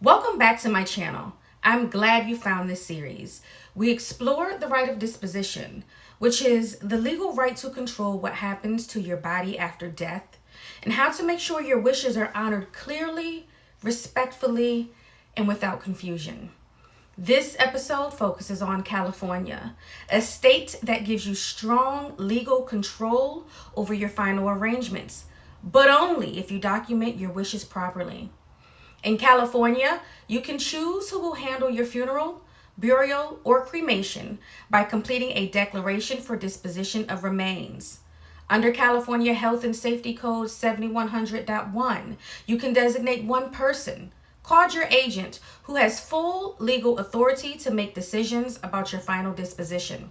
Welcome back to my channel. I'm glad you found this series. We explore the right of disposition, which is the legal right to control what happens to your body after death, and how to make sure your wishes are honored clearly, respectfully, and without confusion. This episode focuses on California, a state that gives you strong legal control over your final arrangements, but only if you document your wishes properly. In California, you can choose who will handle your funeral, burial, or cremation by completing a declaration for disposition of remains. Under California Health and Safety Code 7100.1, you can designate one person, called your agent, who has full legal authority to make decisions about your final disposition.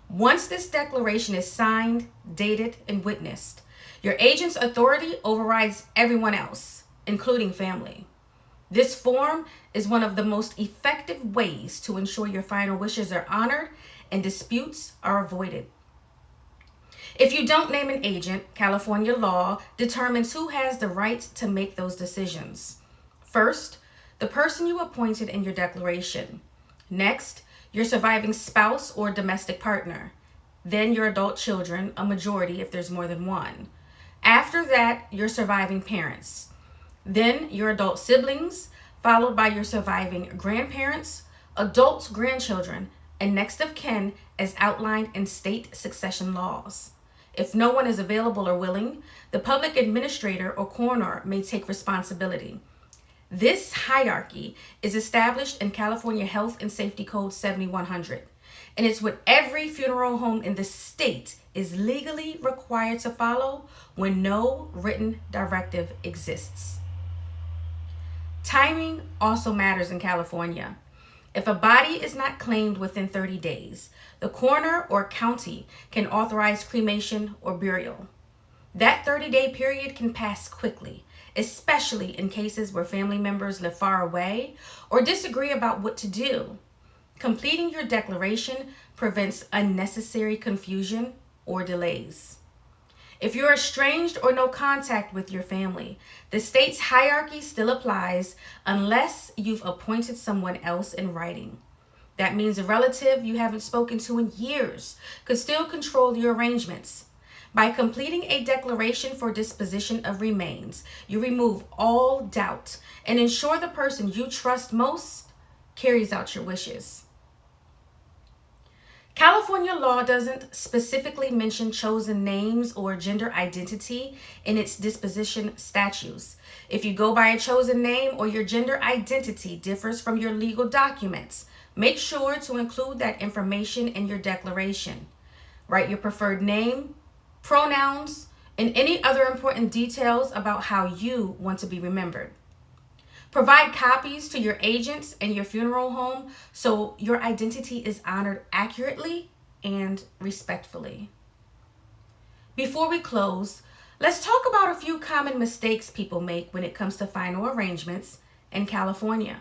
Once this declaration is signed, dated, and witnessed, your agent's authority overrides everyone else, including family. This form is one of the most effective ways to ensure your final wishes are honored and disputes are avoided. If you don't name an agent, California law determines who has the right to make those decisions. First, the person you appointed in your declaration. Next, your surviving spouse or domestic partner. Then your adult children, a majority if there's more than one. After that, your surviving parents. Then your adult siblings, followed by your surviving grandparents, adult grandchildren, and next of kin as outlined in state succession laws. If no one is available or willing, the public administrator or coroner may take responsibility. This hierarchy is established in California Health and Safety Code 7100, and it's what every funeral home in the state is legally required to follow when no written directive exists. Timing also matters in California. If a body is not claimed within 30 days, the coroner or county can authorize cremation or burial. That 30-day period can pass quickly, especially in cases where family members live far away or disagree about what to do. Completing your declaration prevents unnecessary confusion or delays. If you're estranged or no contact with your family, the state's hierarchy still applies unless you've appointed someone else in writing. That means a relative you haven't spoken to in years could still control your arrangements. By completing a declaration for disposition of remains, you remove all doubt and ensure the person you trust most carries out your wishes. California law doesn't specifically mention chosen names or gender identity in its disposition statutes. If you go by a chosen name or your gender identity differs from your legal documents, make sure to include that information in your declaration. Write your preferred name, pronouns, and any other important details about how you want to be remembered. Provide copies to your agents and your funeral home so your identity is honored accurately and respectfully. Before we close, let's talk about a few common mistakes people make when it comes to final arrangements in California.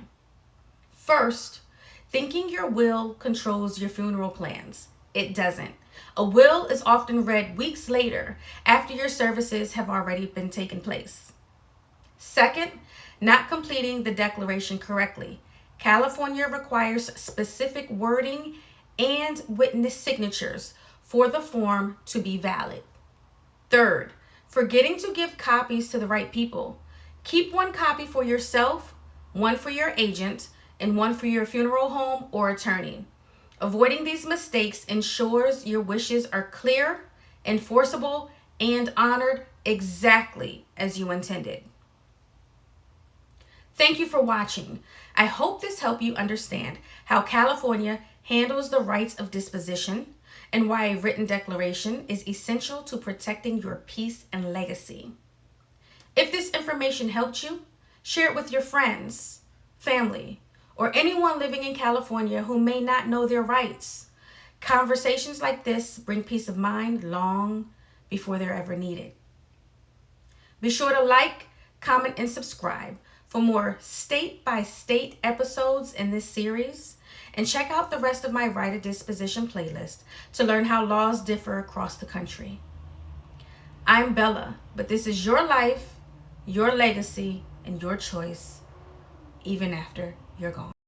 First, thinking your will controls your funeral plans. It doesn't. A will is often read weeks later after your services have already been taken place. Second, not completing the declaration correctly. California requires specific wording and witness signatures for the form to be valid. Third, forgetting to give copies to the right people. Keep one copy for yourself, one for your agent, and one for your funeral home or attorney. Avoiding these mistakes ensures your wishes are clear, enforceable, and honored exactly as you intended. Thank you for watching. I hope this helped you understand how California handles the rights of disposition and why a written declaration is essential to protecting your peace and legacy. If this information helped you, share it with your friends, family, or anyone living in California who may not know their rights. Conversations like this bring peace of mind long before they're ever needed. Be sure to like, comment, and subscribe for more state-by-state episodes in this series, and check out the rest of my Right of Disposition playlist to learn how laws differ across the country. I'm Bella, but this is your life, your legacy, and your choice. even after you're gone.